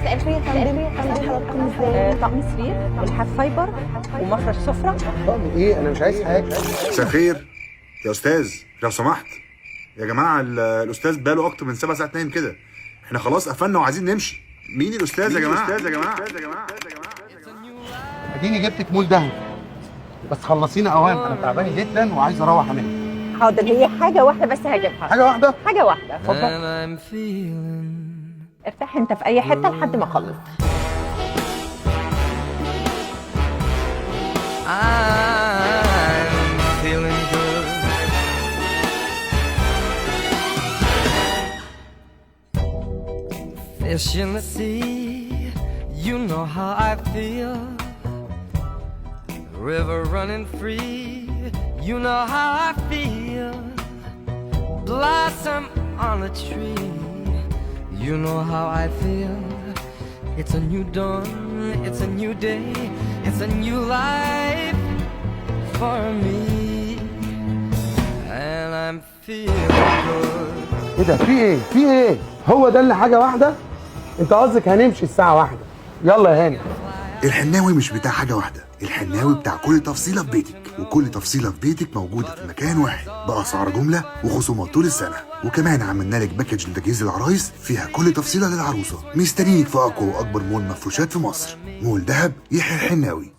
مساء الخير يا فندم. طقم سرير والحاف فايبر ومفرش سفره. طقم ايه؟ انا مش عايز حاجه. مساء الخير يا استاذ، لو سمحت يا جماعه، الاستاذ بقاله اكتر من 7 ساعات نايم كده. احنا خلاص قفلنا وعايزين نمشي. مين الاستاذ يا جماعه؟ اديني جبتك مول دهب، بس خلصينا اوام، انا تعبان جدا وعايز اروح انام. حاضر، هي حاجه واحده بس هجيبها. حاجه واحده؟ حاجه واحده، اتفضل. اتفضل. ارتاح انت في اي حته لحد ما اخلص. I'm feeling good. Fish in the sea, you know how I feel. River running free, you know how I feel. Blossom on a tree, you know how I feel. It's a new dawn, it's a new day, it's a new life for me, and I'm feeling good. ايه ده؟ في ايه؟ في ايه؟ هو ده اللي حاجه واحده؟ انت قصدك هنمشي الساعه 1؟ يلا يا هاني. الحناوي مش بتاع حاجه واحده، الحناوي بتاع كل تفصيله في بيتك، وكل تفصيله في بيتك موجوده في مكان واحد باسعار جمله وخصومات طول السنه. وكمان عملنا لك باكج لتجهيز العرايس فيها كل تفصيله للعروسه. مستنيك في اقوى واكبر مول مفروشات في مصر، مول دهب يحيى الحناوي.